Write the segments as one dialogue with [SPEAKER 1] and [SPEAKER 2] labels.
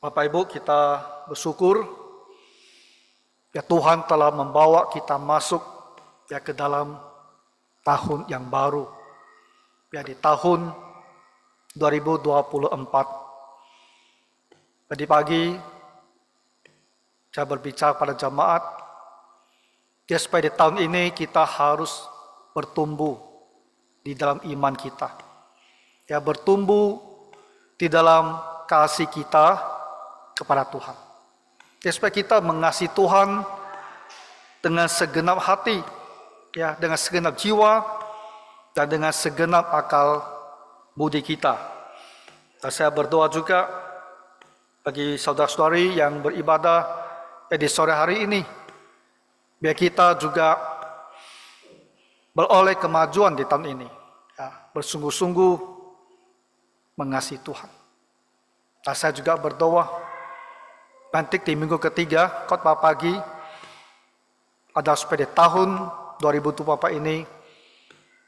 [SPEAKER 1] Bapak Ibu, kita bersyukur ya Tuhan telah membawa kita masuk ya ke dalam tahun yang baru. Ya di tahun 2024. Tadi pagi saya berbicara pada jemaat ya supaya di tahun ini kita harus bertumbuh di dalam iman kita. Ya bertumbuh di dalam kasih kita kepada Tuhan. Ya, supaya kita mengasihi Tuhan dengan segenap hati, ya, dengan segenap jiwa dan dengan segenap akal budi kita. Dan saya berdoa juga bagi saudara-saudari yang beribadah di sore hari ini, biar kita juga beroleh kemajuan di tahun ini, ya, bersungguh-sungguh mengasihi Tuhan. Dan saya juga berdoa nanti di minggu ketiga khotbah pagi ada supaya di tahun 2024 ini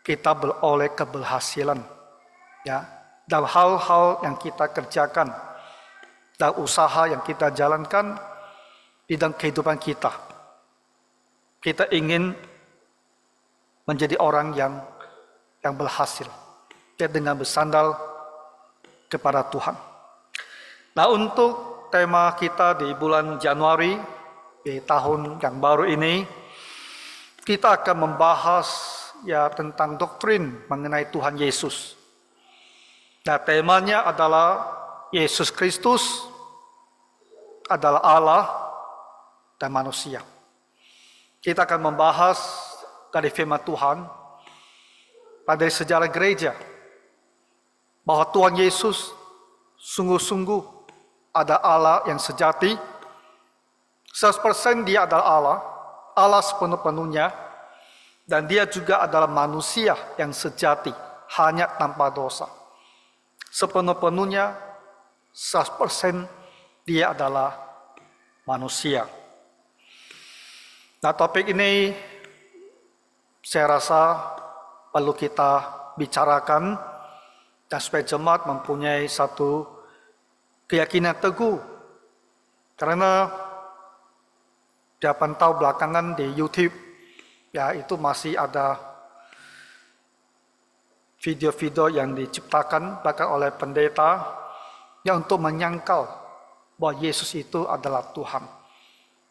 [SPEAKER 1] kita beroleh keberhasilan ya dalam hal-hal yang kita kerjakan dan usaha yang kita jalankan di dalam kehidupan kita. Kita ingin menjadi orang yang berhasil ya, dengan bersandar kepada Tuhan. Nah, untuk tema kita di bulan Januari di tahun yang baru ini, kita akan membahas ya tentang doktrin mengenai Tuhan Yesus. Nah, temanya adalah Yesus Kristus adalah Allah dan manusia. Kita akan membahas dari firman Tuhan pada sejarah gereja bahwa Tuhan Yesus sungguh-sungguh ada Allah yang sejati, 100% dia adalah Allah, Allah sepenuh-penuhnya, dan dia juga adalah manusia yang sejati, hanya tanpa dosa. Sepenuh-penuhnya, 100% dia adalah manusia. Nah, topik ini saya rasa perlu kita bicarakan, dan supaya jemaat mempunyai satu keyakinan teguh, karena 8 tahun belakangan di YouTube ya itu masih ada video-video yang diciptakan bahkan oleh pendeta yang untuk menyangkal bahwa Yesus itu adalah Tuhan.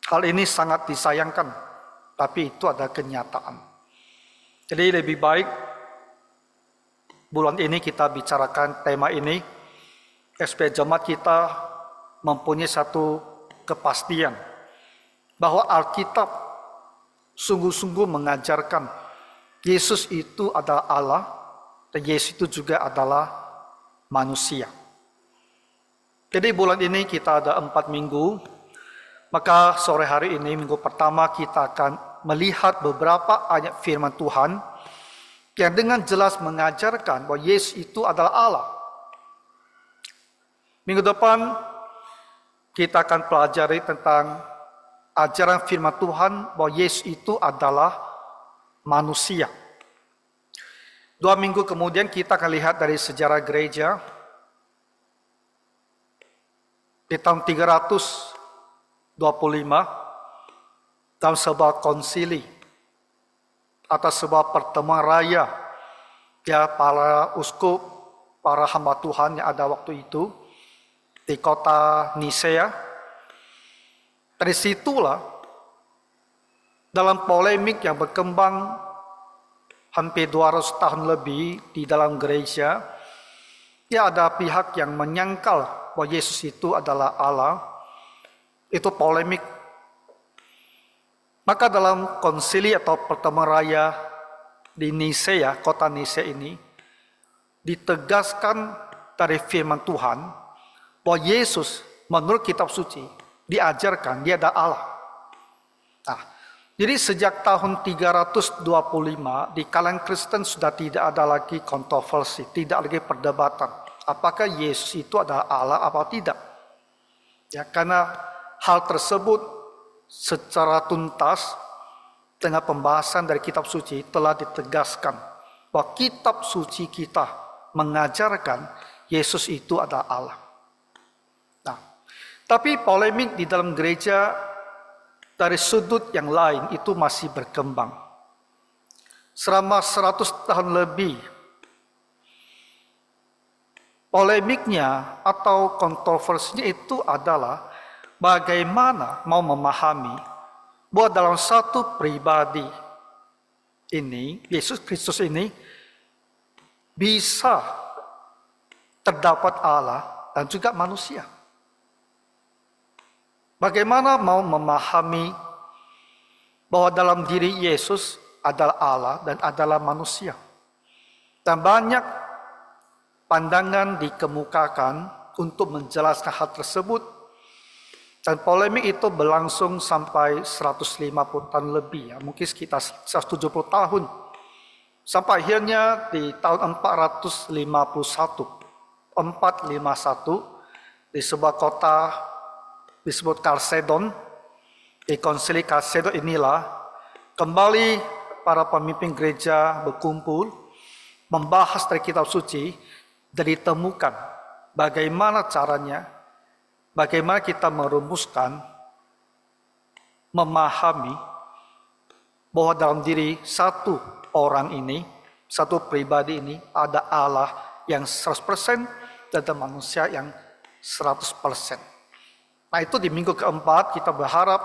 [SPEAKER 1] Hal ini sangat disayangkan, tapi itu ada kenyataan. Jadi lebih baik bulan ini kita bicarakan tema ini supaya jemaat kita mempunyai satu kepastian bahwa Alkitab sungguh-sungguh mengajarkan Yesus itu adalah Allah dan Yesus itu juga adalah manusia. Jadi bulan ini kita ada 4 minggu, maka sore hari ini minggu pertama kita akan melihat beberapa ayat firman Tuhan yang dengan jelas mengajarkan bahwa Yesus itu adalah Allah. Minggu depan kita akan pelajari tentang ajaran firman Tuhan bahwa Yesus itu adalah manusia. 2 minggu kemudian kita akan lihat dari sejarah gereja di tahun 325 dalam sebuah konsili atau sebuah pertemuan raya ya para uskup, para hamba Tuhan yang ada waktu itu di kota Nisea. Dari situlah dalam polemik yang berkembang hampir 200 tahun lebih di dalam gereja, ya ada pihak yang menyangkal bahwa Yesus itu adalah Allah. Itu polemik. Maka dalam konsili atau pertemuan raya di Nisea, kota Nisea ini, ditegaskan dari firman Tuhan bahwa Yesus menurut kitab suci diajarkan dia adalah Allah. Nah, jadi sejak tahun 325 di kalangan Kristen sudah tidak ada lagi kontroversi, tidak lagi perdebatan. Apakah Yesus itu adalah Allah atau tidak? Ya, karena hal tersebut secara tuntas dengan pembahasan dari kitab suci telah ditegaskan bahwa kitab suci kita mengajarkan Yesus itu adalah Allah. Tapi polemik di dalam gereja dari sudut yang lain itu masih berkembang. Selama 100 tahun lebih, polemiknya atau kontroversinya itu adalah bagaimana mau memahami bahwa dalam satu pribadi ini, Yesus Kristus ini, bisa terdapat Allah dan juga manusia. Bagaimana mau memahami bahwa dalam diri Yesus adalah Allah dan adalah manusia. Dan banyak pandangan dikemukakan untuk menjelaskan hal tersebut. Dan polemik itu berlangsung sampai 150 tahun lebih, ya, mungkin sekitar 170 tahun. Sampai akhirnya di tahun 451 di sebuah kota disebut Chalcedon, di konsili Chalcedon inilah kembali para pemimpin gereja berkumpul membahas dari kitab suci dan ditemukan bagaimana caranya, bagaimana kita merumuskan, memahami bahwa dalam diri satu orang ini, satu pribadi ini ada Allah yang 100% dan ada manusia yang 100%. Nah itu di minggu keempat kita berharap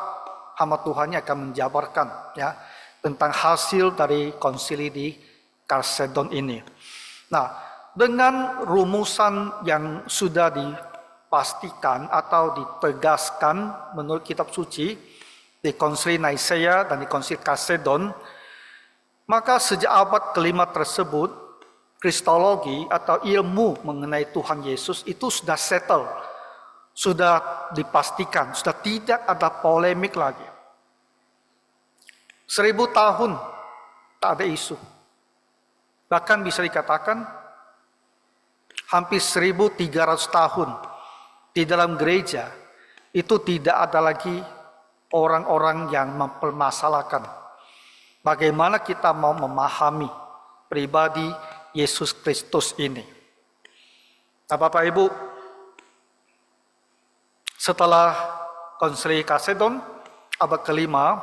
[SPEAKER 1] hamba Tuhannya akan menjabarkan ya tentang hasil dari konsili di Chalcedon ini. Nah, dengan rumusan yang sudah dipastikan atau ditegaskan menurut kitab suci di konsili Nicaea dan di konsili Chalcedon, maka sejak abad kelima tersebut, kristologi atau ilmu mengenai Tuhan Yesus itu sudah settle, sudah dipastikan, sudah tidak ada polemik lagi. 1000 tahun tak ada isu. Bahkan bisa dikatakan hampir 1300 tahun di dalam gereja itu tidak ada lagi orang-orang yang mempermasalahkan bagaimana kita mau memahami pribadi Yesus Kristus ini. Nah, Bapak Ibu, setelah konsili Chalcedon abad kelima,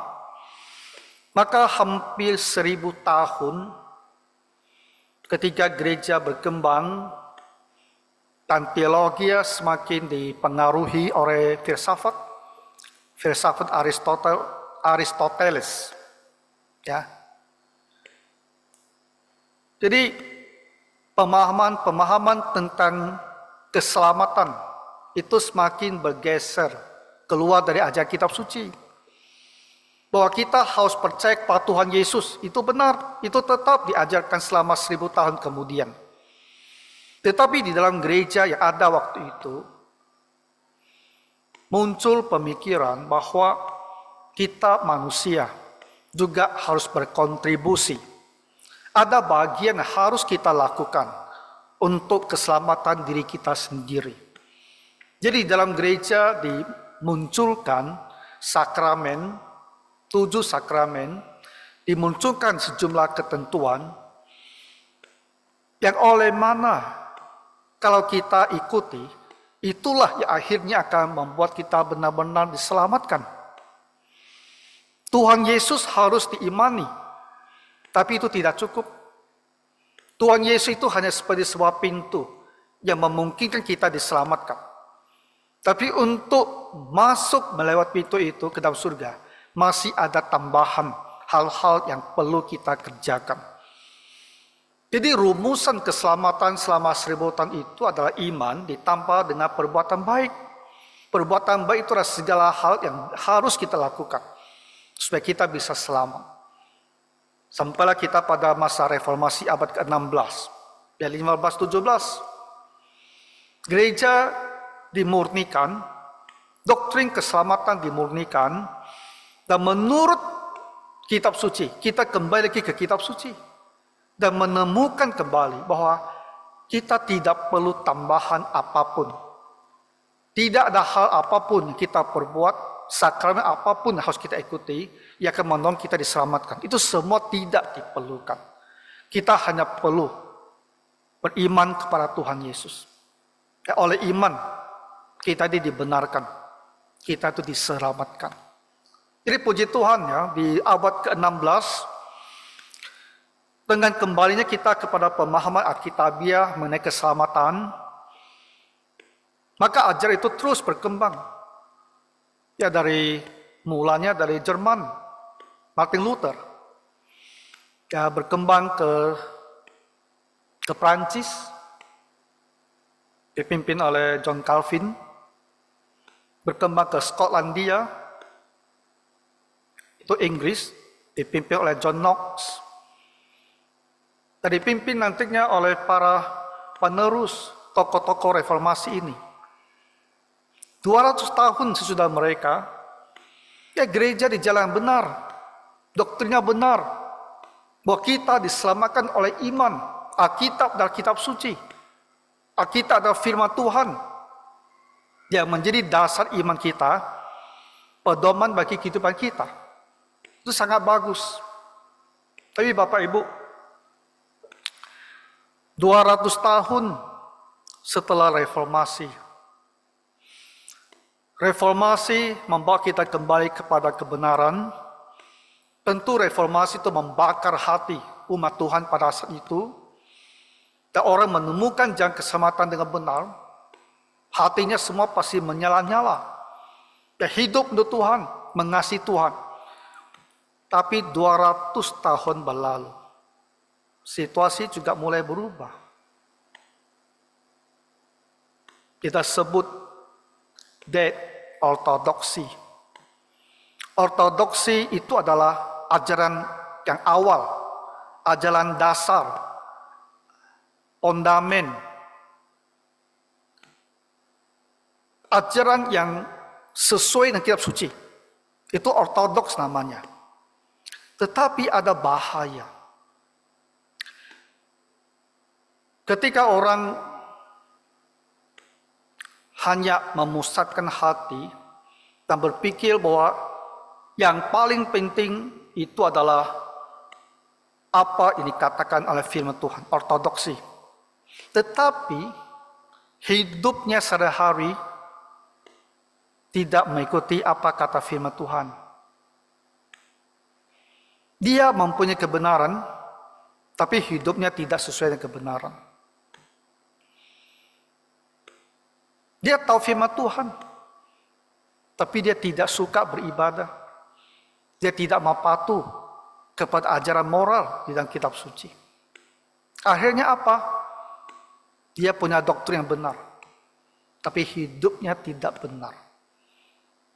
[SPEAKER 1] maka hampir 1000 tahun ketika gereja berkembang dan teologi semakin dipengaruhi oleh filsafat Aristoteles. Ya. Jadi pemahaman tentang keselamatan itu semakin bergeser keluar dari ajaran kitab suci. Bahwa kita harus percaya kepada Tuhan Yesus, itu benar, itu tetap diajarkan selama 1000 tahun kemudian. Tetapi di dalam gereja yang ada waktu itu, muncul pemikiran bahwa kita manusia juga harus berkontribusi. Ada bagian yang harus kita lakukan untuk keselamatan diri kita sendiri. Jadi dalam gereja dimunculkan sakramen, 7 sakramen, dimunculkan sejumlah ketentuan yang oleh mana kalau kita ikuti, itulah yang akhirnya akan membuat kita benar-benar diselamatkan. Tuhan Yesus harus diimani, tapi itu tidak cukup. Tuhan Yesus itu hanya seperti sebuah pintu yang memungkinkan kita diselamatkan. Tapi untuk masuk melewat pintu itu ke dalam surga, masih ada tambahan hal-hal yang perlu kita kerjakan. Jadi rumusan keselamatan selama 1000 tahun itu adalah iman ditambah dengan perbuatan baik. Perbuatan baik itu adalah segala hal yang harus kita lakukan supaya kita bisa selamat. Sampailah kita pada masa reformasi abad ke-16 dan 15-17. Gereja dimurnikan, doktrin keselamatan dimurnikan, dan menurut kitab suci, kita kembali lagi ke kitab suci dan menemukan kembali bahwa kita tidak perlu tambahan apapun. Tidak ada hal apapun yang kita perbuat, sakramen apapun yang harus kita ikuti, yang akan menolong kita diselamatkan. Itu semua tidak diperlukan. Kita hanya perlu beriman kepada Tuhan Yesus. Oleh iman, kita dibenarkan. kita itu diselamatkan. Jadi puji Tuhan ya, di abad ke-16, dengan kembalinya kita kepada pemahaman Alkitabiah mengenai keselamatan, maka ajaran itu terus berkembang. Ya mulanya dari Jerman, Martin Luther. Ya berkembang ke Prancis, dipimpin oleh John Calvin, berkembang ke Skotlandia, itu Inggris, dipimpin oleh John Knox, dan dipimpin nantinya oleh para penerus tokoh-tokoh reformasi ini. 200 tahun sesudah mereka, ya gereja di jalan benar, doktrinnya benar, bahwa kita diselamatkan oleh iman, Alkitab dan kitab suci. Alkitab adalah firman Tuhan yang menjadi dasar iman kita, pedoman bagi kehidupan kita. Itu sangat bagus. Tapi Bapak Ibu, 200 tahun setelah reformasi membawa kita kembali kepada kebenaran. Tentu reformasi itu membakar hati umat Tuhan pada saat itu. Dan orang menemukan jalan keselamatan dengan benar, hatinya semua pasti menyala-nyala. Ya, hidup untuk Tuhan, mengasihi Tuhan. Tapi 200 tahun berlalu, situasi juga mulai berubah. Kita sebut dead ortodoksi. Ortodoksi itu adalah ajaran yang awal, ajaran dasar, fondamen, ajaran yang sesuai dengan kitab suci. Itu ortodoks namanya. Tetapi ada bahaya. Ketika orang hanya memusatkan hati dan berpikir bahwa yang paling penting itu adalah apa yang dikatakan oleh firman Tuhan, ortodoksi. Tetapi hidupnya sehari-hari tidak mengikuti apa kata firman Tuhan. Dia mempunyai kebenaran, tapi hidupnya tidak sesuai dengan kebenaran. Dia tahu firman Tuhan, tapi dia tidak suka beribadah. Dia tidak mau patuh kepada ajaran moral di dalam kitab suci. Akhirnya apa? Dia punya doktrin yang benar, tapi hidupnya tidak benar.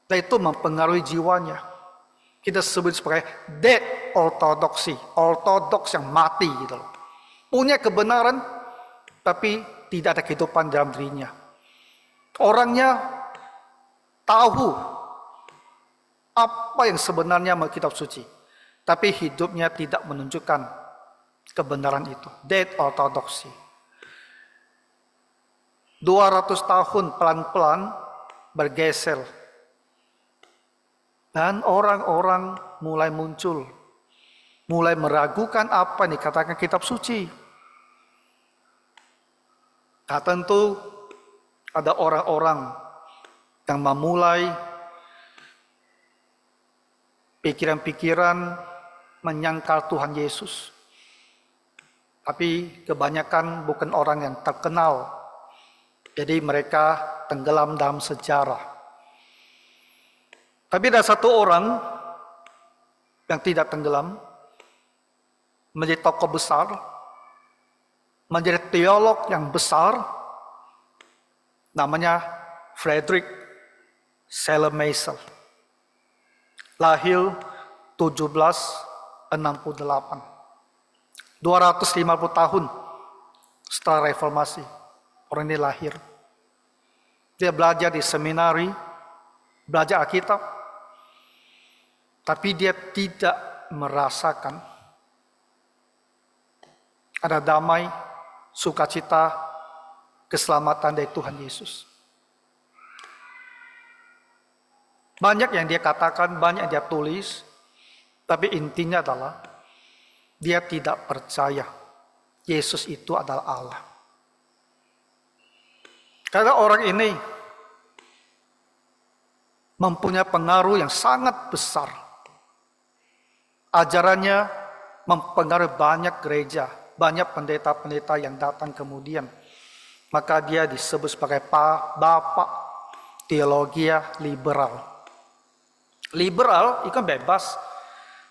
[SPEAKER 1] Dan itu mempengaruhi jiwanya. Kita sebut sebagai dead ortodoksi, ortodoks yang mati gitu loh. Punya kebenaran, tapi tidak ada kehidupan dalam dirinya. Orangnya tahu apa yang sebenarnya menurut kitab suci, tapi hidupnya tidak menunjukkan kebenaran itu. Dead ortodoksi. 200 tahun pelan-pelan bergeser. Dan orang-orang mulai muncul. Mulai meragukan apa yang dikatakan kitab suci. Nah, tentu ada orang-orang yang memulai pikiran-pikiran menyangkal Tuhan Yesus. Tapi kebanyakan bukan orang yang terkenal. Jadi mereka tenggelam dalam sejarah. Tapi ada satu orang yang tidak tenggelam, menjadi tokoh besar, menjadi teolog yang besar, namanya Frederick Schleiermacher. Lahir 1768. 250 tahun setelah reformasi. Orang ini lahir. Dia belajar di seminari, belajar Alkitab, tapi dia tidak merasakan ada damai, sukacita, keselamatan dari Tuhan Yesus. Banyak yang dia katakan, banyak yang dia tulis, tapi intinya adalah dia tidak percaya Yesus itu adalah Allah. Karena orang ini mempunyai pengaruh yang sangat besar. Ajarannya mempengaruhi banyak gereja, banyak pendeta-pendeta yang datang kemudian. Maka dia disebut sebagai bapak teologi liberal. Liberal itu kan bebas.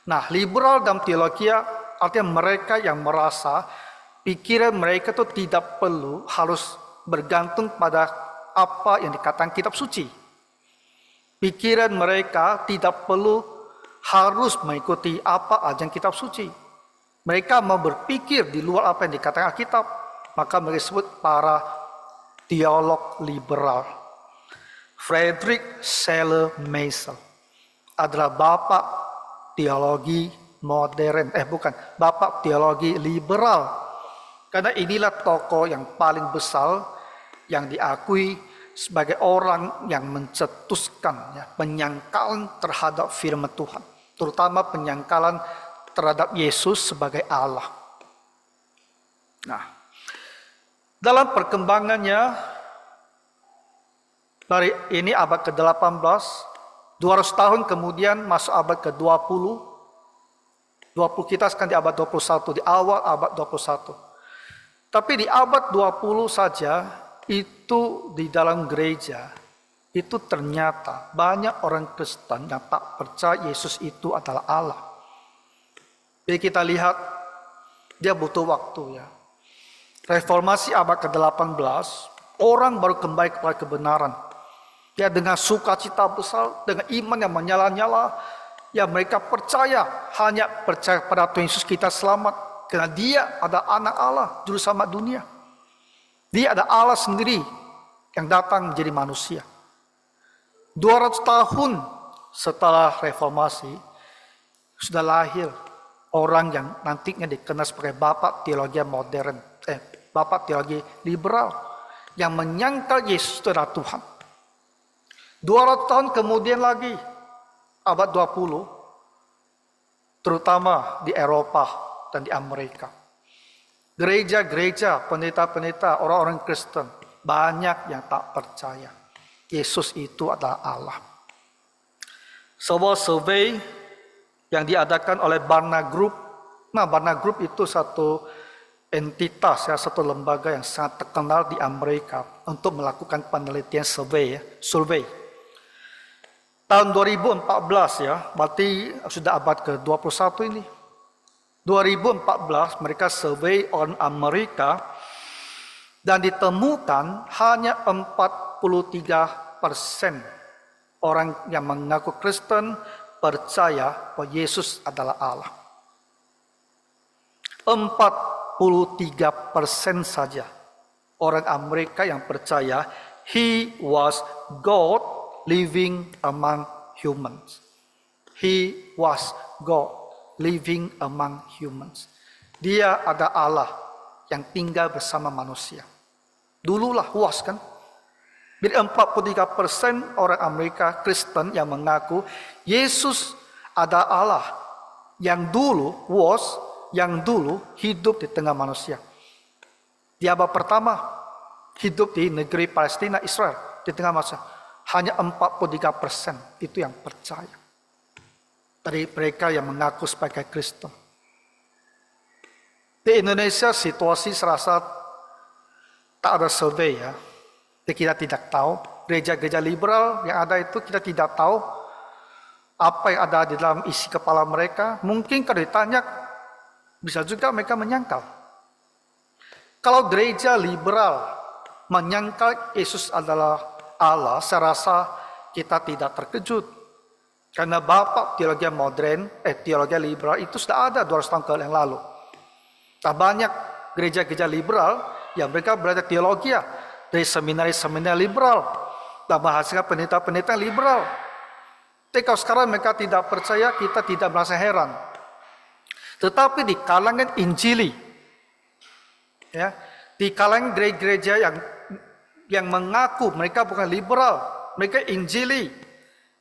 [SPEAKER 1] Nah, liberal dalam teologi artinya mereka yang merasa pikiran mereka itu tidak perlu harus bergantung pada apa yang dikatakan kitab suci. Pikiran mereka tidak perlu harus mengikuti apa ajaran kitab suci. Mereka mau berpikir di luar apa yang dikatakan kitab, maka mereka disebut para teolog liberal. Friedrich Schleiermacher adalah bapak teologi modern, bapak teologi liberal. Karena inilah tokoh yang paling besar yang diakui sebagai orang yang mencetuskan penyangkalan terhadap firman Tuhan, terutama penyangkalan terhadap Yesus sebagai Allah. Nah, dalam perkembangannya dari ini abad ke-18, 200 tahun kemudian masuk abad ke-20, 20 kita sekarang di abad 21, di awal abad 21. Tapi di abad 20 saja, itu di dalam gereja, itu ternyata banyak orang Kristen yang tak percaya Yesus itu adalah Allah. Jadi kita lihat, dia butuh waktu ya. Reformasi abad ke-18, orang baru kembali kepada kebenaran. Ya, dengan sukacita besar, dengan iman yang menyala-nyala, ya mereka percaya, hanya percaya pada Tuhan Yesus kita selamat, karena dia ada anak Allah, juru selamat dunia. Dia ada Allah sendiri yang datang menjadi manusia. 200 tahun setelah reformasi, sudah lahir orang yang nantinya dikenal sebagai bapak teologi modern, bapak teologi liberal, yang menyangkal Yesus itu adalah Tuhan. 200 tahun kemudian lagi, abad 20, terutama di Eropa dan di Amerika, gereja-gereja, pendeta-pendeta, orang-orang Kristen, banyak yang tak percaya Yesus itu adalah Allah. Sebuah survei yang diadakan oleh Barna Group. Nah, Barna Group itu satu entitas, satu lembaga yang sangat terkenal di Amerika untuk melakukan penelitian survei. Tahun 2014 ya, berarti sudah abad ke-21 ini. 2014 mereka survei orang Amerika dan ditemukan hanya 43% orang yang mengaku Kristen percaya bahwa Yesus adalah Allah. 43% saja orang Amerika yang percaya He was God living among humans. He was God living among humans. Dia ada Allah yang tinggal bersama manusia. Dululah was kan. Jadi 43% orang Amerika Kristen yang mengaku Yesus ada Allah yang dulu hidup di tengah manusia. Di abad pertama hidup di negeri Palestina, Israel, di tengah manusia. Hanya 43% itu yang percaya dari mereka yang mengaku sebagai Kristen. Di Indonesia situasi serasa tak ada survei ya. Jadi kita tidak tahu. Gereja-gereja liberal yang ada itu kita tidak tahu apa yang ada di dalam isi kepala mereka. Mungkin kalau ditanya bisa juga mereka menyangkal. Kalau gereja liberal menyangkal Yesus adalah Allah, saya rasa kita tidak terkejut. Karena bapak teologi modern, teologi liberal itu sudah ada 200 tahun yang lalu. Tak banyak gereja-gereja liberal yang mereka belajar teologi dari seminar-seminar liberal dan menghasilkan pendeta-pendeta liberal. Tapi kalau sekarang mereka tidak percaya, kita tidak merasa heran. Tetapi di kalangan Injili, ya, di kalangan gereja-gereja yang mengaku mereka bukan liberal, mereka Injili,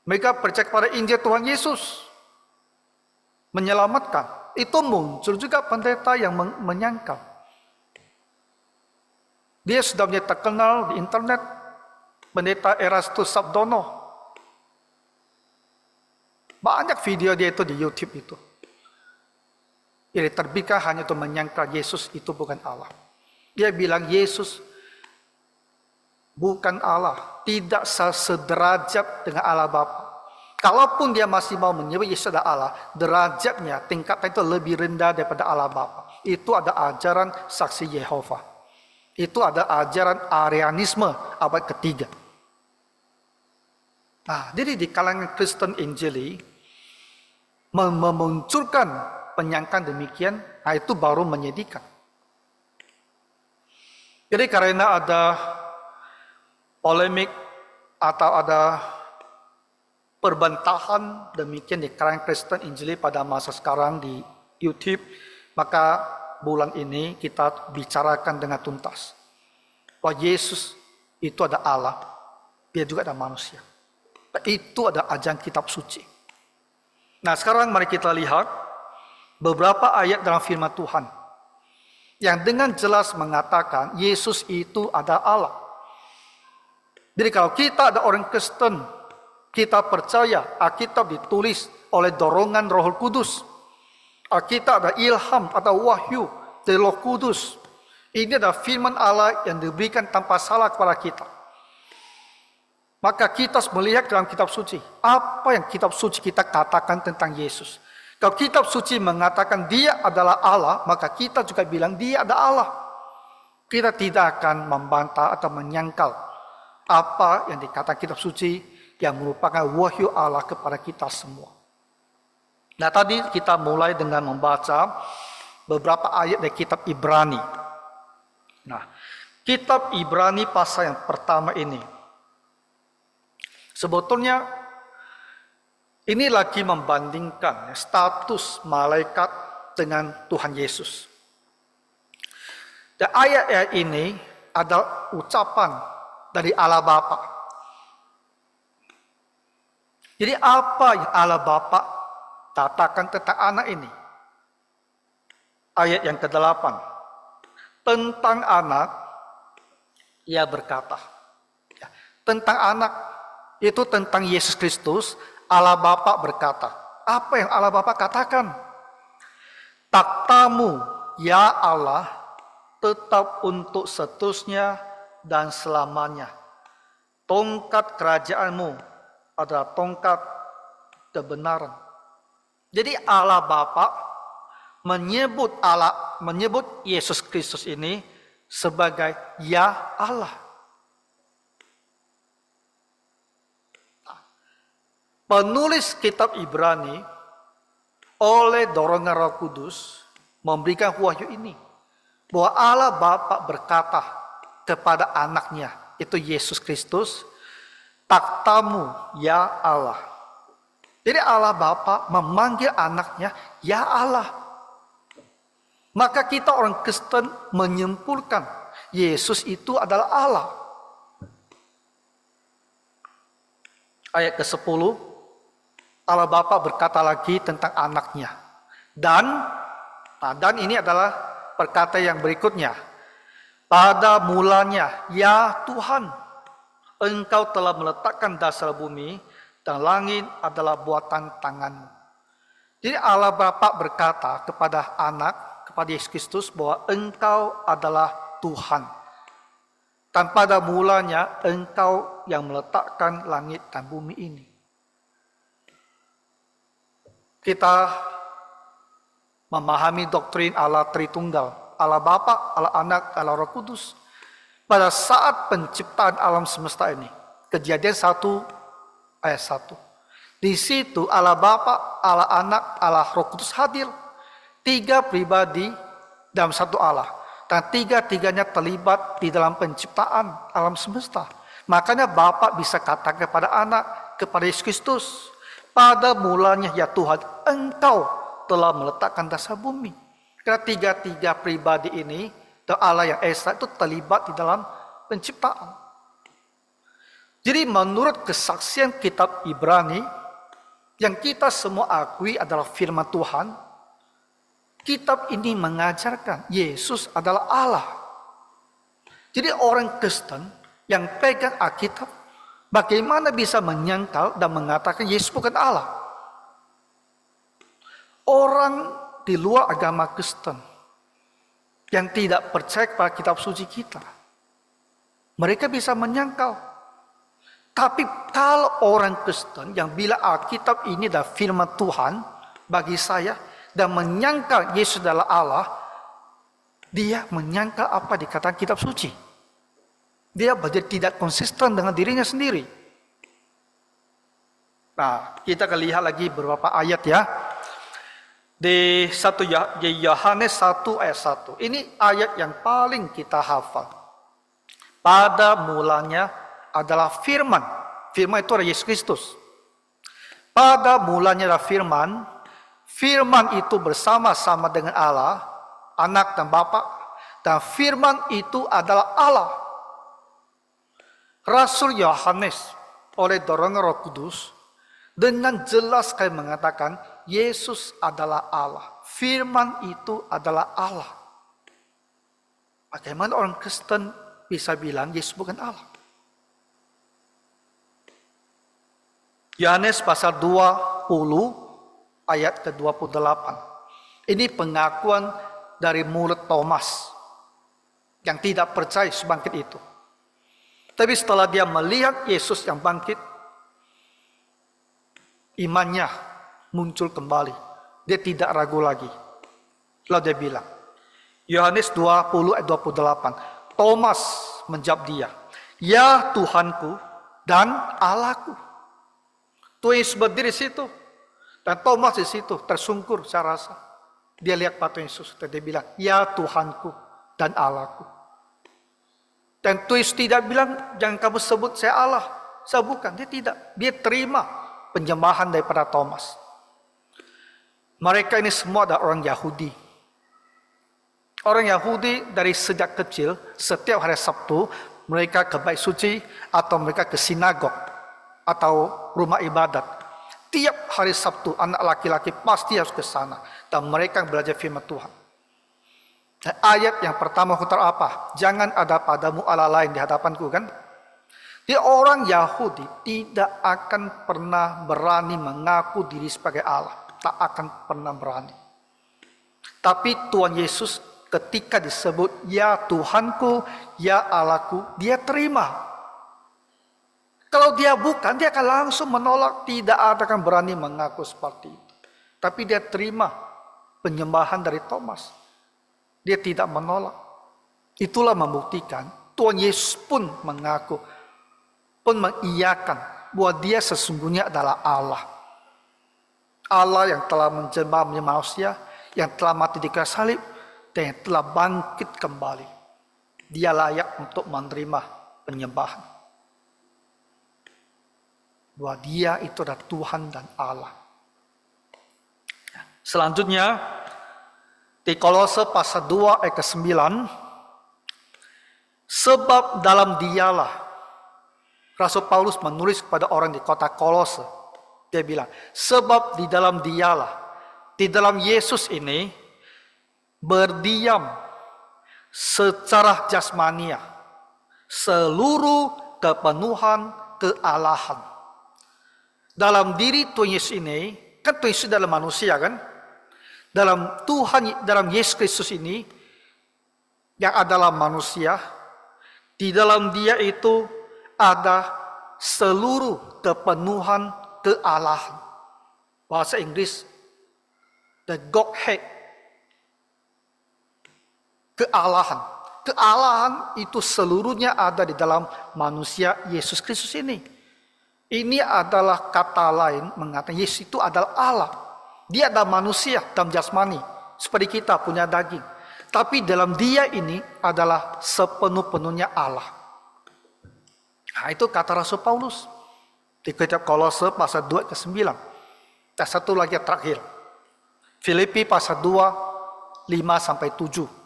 [SPEAKER 1] mereka percaya kepada Injil Tuhan Yesus menyelamatkan. Itu muncul juga pendeta yang menyangkal. Dia sudah menjadi terkenal di internet, pendeta Erastus Sabdono. Banyak video dia itu di YouTube itu. Jadi terbitkan hanya untuk menyangkal Yesus itu bukan Allah. Dia bilang Yesus bukan Allah, tidak sederajat dengan Allah Bapa. Kalaupun dia masih mau menyebut Yesus adalah Allah, derajatnya, tingkatnya itu lebih rendah daripada Allah Bapa. Itu ada ajaran saksi Yehova. Itu ada ajaran Arianisme abad ketiga. Nah, jadi di kalangan Kristen Injili memunculkan penyangkaan demikian, nah itu baru menyedihkan. Jadi karena ada polemik atau ada perbantahan demikian di kalangan Kristen Injili pada masa sekarang di YouTube, maka bulan ini kita bicarakan dengan tuntas bahwa Yesus itu ada Allah, dia juga ada manusia. Itu ada ajaran kitab suci. Nah, sekarang mari kita lihat beberapa ayat dalam firman Tuhan yang dengan jelas mengatakan Yesus itu ada Allah. Jadi kalau kita ada orang Kristen, kita percaya Alkitab ditulis oleh dorongan Roh Kudus. Alkitab ada ilham atau wahyu dari Roh Kudus. Ini adalah firman Allah yang diberikan tanpa salah kepada kita. Maka kita harus melihat dalam kitab suci. Apa yang kitab suci kita katakan tentang Yesus. Kalau kitab suci mengatakan dia adalah Allah, maka kita juga bilang dia adalah Allah. Kita tidak akan membantah atau menyangkal apa yang dikatakan kitab suci yang merupakan wahyu Allah kepada kita semua. Nah, tadi kita mulai dengan membaca beberapa ayat dari kitab Ibrani. Nah, kitab Ibrani pasal yang pertama ini sebetulnya ini lagi membandingkan status malaikat dengan Tuhan Yesus. Dan ayat-ayat ini adalah ucapan dari Allah Bapa. Jadi apa yang Allah Bapa katakan tentang anak ini? Ayat yang ke-8. Tentang anak, ia berkata. Tentang anak, itu tentang Yesus Kristus, Allah Bapa berkata. Apa yang Allah Bapa katakan? Takhtamu, ya Allah, tetap untuk seterusnya dan selamanya. Tongkat kerajaanmu adalah tongkat kebenaran. Jadi Allah Bapa menyebut Yesus Kristus ini sebagai Ya Allah. Penulis kitab Ibrani oleh dorongan Roh Kudus memberikan wahyu ini bahwa Allah Bapa berkata kepada anaknya, itu Yesus Kristus, takhtamu ya Allah. Jadi Allah Bapa memanggil anaknya ya Allah. Maka kita orang Kristen menyimpulkan Yesus itu adalah Allah. Ayat ke-10, Allah Bapa berkata lagi tentang anaknya. Dan ini adalah perkata yang berikutnya. Pada mulanya, ya Tuhan, Engkau telah meletakkan dasar bumi dan langit adalah buatan tangan-Mu. Jadi Allah Bapa berkata kepada anak, kepada Yesus Kristus bahwa Engkau adalah Tuhan. Dan pada mulanya Engkau yang meletakkan langit dan bumi ini. Kita memahami doktrin Allah Tritunggal, Allah Bapa, Allah Anak, Allah Roh Kudus. Pada saat penciptaan alam semesta ini, Kejadian 1 ayat 1. Di situ Allah Bapa, Allah Anak, Allah Roh Kudus hadir. 3 pribadi dalam satu Allah. Dan 3-tiganya terlibat di dalam penciptaan alam semesta. Makanya Bapa bisa katakan kepada anak, kepada Yesus Kristus, pada mulanya ya Tuhan, Engkau telah meletakkan dasar bumi. Karena 3 pribadi ini, dan Allah yang Esa itu terlibat di dalam penciptaan. Jadi menurut kesaksian kitab Ibrani, yang kita semua akui adalah firman Tuhan, kitab ini mengajarkan Yesus adalah Allah. Jadi orang Kristen yang pegang Alkitab, bagaimana bisa menyangkal dan mengatakan Yesus bukan Allah? orang di luar agama Kristen yang tidak percaya kepada kitab suci kita, mereka bisa menyangkal. Tapi kalau orang Kristen yang bilang Alkitab ini adalah firman Tuhan bagi saya dan menyangkal Yesus adalah Allah, dia menyangkal apa dikatakan kitab suci. Dia menjadi tidak konsisten dengan dirinya sendiri. Nah, kita akan lihat lagi beberapa ayat ya. Di Yohanes 1 ayat 1. Ini ayat yang paling kita hafal. Pada mulanya adalah firman. Firman itu adalah Yesus Kristus. Pada mulanya adalah firman. Firman itu bersama-sama dengan Allah, Anak dan Bapa. Dan firman itu adalah Allah. Rasul Yohanes oleh dorongan Roh Kudus dengan jelas sekali mengatakan Yesus adalah Allah. Firman itu adalah Allah. Bagaimana orang Kristen bisa bilang Yesus bukan Allah? Yohanes pasal 20 ayat ke-28. Ini pengakuan dari mulut Thomas yang tidak percaya Yesus bangkit itu. Tapi setelah dia melihat Yesus yang bangkit, imannya muncul kembali. Dia tidak ragu lagi. Lalu dia bilang, Yohanes 20 ayat 28, Thomas menjawab dia, "Ya Tuhanku dan Allahku." Tuhan Yesus berdiri di situ. Dan Thomas di situ tersungkur saya rasa. Dia lihat Tuhan Yesus dan dia bilang, "Ya Tuhanku dan Allahku." Dan Tuhan Yesus tidak bilang, "Jangan kamu sebut saya Allah." Saya bukan, dia tidak. Dia terima penyembahan daripada Thomas. Mereka ini semua adalah orang Yahudi. Orang Yahudi dari sejak kecil, setiap hari Sabtu, mereka ke bait suci atau mereka ke sinagog atau rumah ibadat. Tiap hari Sabtu, anak laki-laki pasti harus ke sana. Dan mereka belajar firman Tuhan. Dan ayat yang pertama hutar apa? Jangan ada padamu Allah lain di hadapanku, kan? Dia orang Yahudi tidak akan pernah berani mengaku diri sebagai Allah. Tak akan pernah berani. Tapi Tuhan Yesus ketika disebut ya Tuhanku, ya Allahku, dia terima. Kalau dia bukan, dia akan langsung menolak. Tidak ada akan berani mengaku seperti itu. Tapi dia terima penyembahan dari Thomas. Dia tidak menolak. Itulah membuktikan Tuhan Yesus pun mengaku, pun mengiyakan bahwa dia sesungguhnya adalah Allah. Allah yang telah menjelma menjadi manusia, yang telah mati di kayu salib, dan yang telah bangkit kembali. Dia layak untuk menerima penyembahan. Bahwa dia itu adalah Tuhan dan Allah. Selanjutnya, di Kolose pasal 2 ayat ke-9, sebab dalam dialah, Rasul Paulus menulis kepada orang di kota Kolose, dia bilang, sebab di dalam dialah, di dalam Yesus ini, berdiam secara jasmania, seluruh kepenuhan kealahan. Dalam diri Tuhan Yesus ini, kan Tuhan Yesus adalah manusia kan? Dalam Tuhan, dalam Yesus Kristus ini, yang adalah manusia, di dalam dia itu ada seluruh kepenuhan kealahan. Bahasa Inggris, the Godhead. Kealahan. Kealahan itu seluruhnya ada di dalam manusia Yesus Kristus ini. Ini adalah kata lain mengatakan Yesus itu adalah Allah. Dia adalah manusia dalam jasmani. Seperti kita punya daging. Tapi dalam dia ini adalah sepenuh-penuhnya Allah. Nah, itu kata Rasul Paulus. Di kitab Kolose pasal 2 ke 9. Dan satu lagi yang terakhir. Filipi pasal 2, 5-7.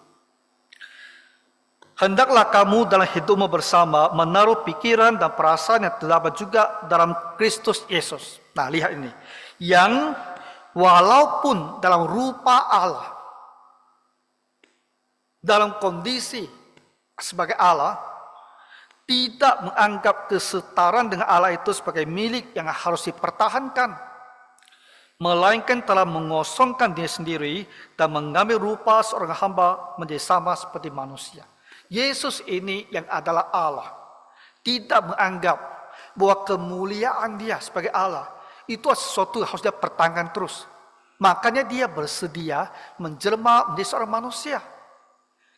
[SPEAKER 1] Hendaklah kamu dalam hidupmu bersama menaruh pikiran dan perasaan yang terdapat juga dalam Kristus Yesus. Nah, lihat ini. Yang walaupun dalam rupa Allah, dalam kondisi sebagai Allah, tidak menganggap kesetaraan dengan Allah itu sebagai milik yang harus dipertahankan. melainkan telah mengosongkan diri sendiri dan mengambil rupa seorang hamba menjadi sama seperti manusia. Yesus ini yang adalah Allah tidak menganggap bahwa kemuliaan dia sebagai Allah itu sesuatu yang harus dia pertahankan terus. Makanya dia bersedia menjelma menjadi seorang manusia.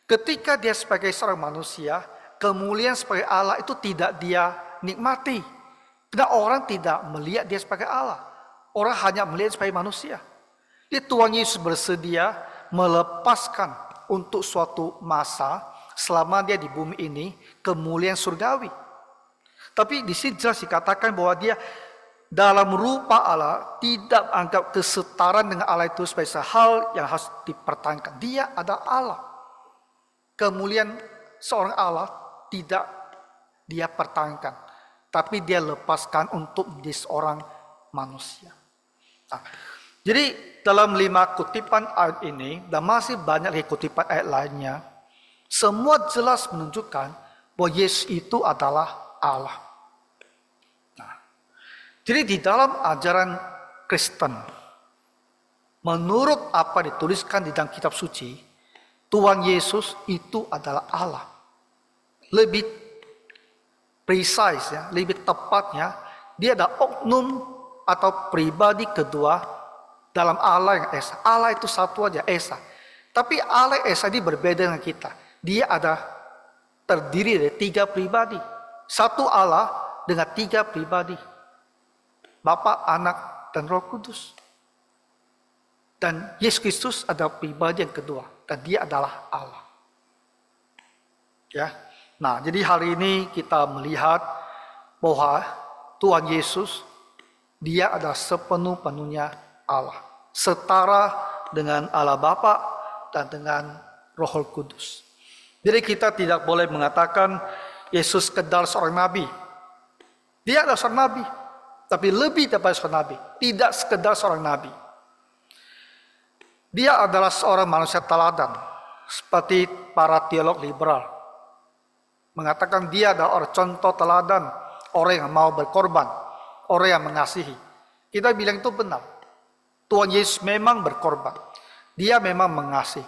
[SPEAKER 1] Ketika dia sebagai seorang manusia, kemuliaan sebagai Allah itu tidak dia nikmati. Karena orang tidak melihat dia sebagai Allah. Orang hanya melihat sebagai manusia. Jadi Tuhan Yesus bersedia melepaskan untuk suatu masa selama dia di bumi ini kemuliaan surgawi. Tapi di sini jelas dikatakan bahwa dia dalam rupa Allah tidak anggap kesetaraan dengan Allah itu sebagai hal yang harus dipertahankan. Dia adalah Allah. Kemuliaan seorang Allah tidak dia pertahankan, tapi dia lepaskan untuk menjadi seorang manusia. Nah, jadi dalam 5 kutipan ayat ini dan masih banyak lagi kutipan ayat lainnya, semua jelas menunjukkan bahwa Yesus itu adalah Allah. Nah, jadi di dalam ajaran Kristen, menurut apa dituliskan di dalam kitab suci, Tuhan Yesus itu adalah Allah. Lebih precise ya, lebih tepatnya dia adalah oknum atau pribadi kedua dalam Allah yang Esa. Allah itu satu aja, Esa. Tapi Allah Esa ini berbeda dengan kita. Dia ada terdiri dari 3 pribadi. Satu Allah dengan 3 pribadi. Bapa, Anak, dan Roh Kudus. Dan Yesus Kristus adalah pribadi yang kedua. Dan dia adalah Allah. Ya. Nah, jadi hari ini kita melihat bahwa Tuhan Yesus, dia adalah sepenuh-penuhnya Allah. Setara dengan Allah Bapa dan dengan Roh Kudus. Jadi kita tidak boleh mengatakan Yesus sekedar seorang nabi. Dia adalah seorang nabi. Tapi lebih daripada seorang nabi. Tidak sekedar seorang nabi. Dia adalah seorang manusia teladan. Seperti para teolog liberal. Mengatakan dia adalah orang contoh teladan. Orang yang mau berkorban. Orang yang mengasihi. Kita bilang itu benar. Tuhan Yesus memang berkorban. Dia memang mengasihi.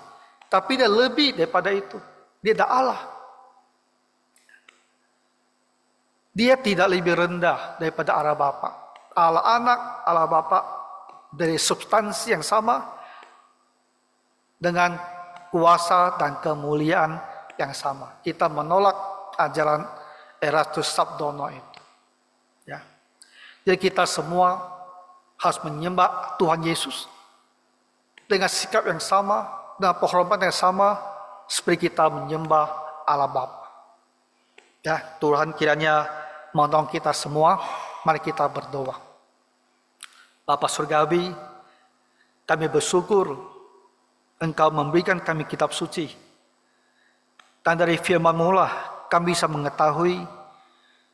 [SPEAKER 1] Tapi dia lebih daripada itu. Dia adalah Allah. Dia tidak lebih rendah daripada Allah Bapa. Allah Anak, Allah Bapa dari substansi yang sama. Dengan kuasa dan kemuliaan yang sama. Kita menolak ajaran Erastus Sabdono itu. Ya. Jadi kita semua harus menyembah Tuhan Yesus dengan sikap yang sama, dengan penghormatan yang sama, seperti kita menyembah Allah Bapa. Ya, Tuhan kiranya menolong kita semua. Mari kita berdoa. Bapa Surgawi, kami bersyukur Engkau memberikan kami kitab suci. Dan dari firman-Mu lah kami bisa mengetahui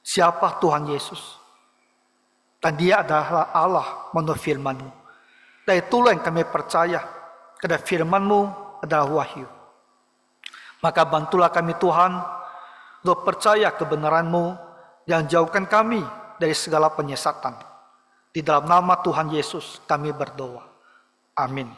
[SPEAKER 1] siapa Tuhan Yesus. Dan dia adalah Allah menurut firman-Mu. Dan itulah yang kami percaya. Karena firman-Mu adalah wahyu. Maka bantulah kami Tuhan untuk percaya kebenaran-Mu yang jauhkan kami dari segala penyesatan. Di dalam nama Tuhan Yesus kami berdoa. Amin.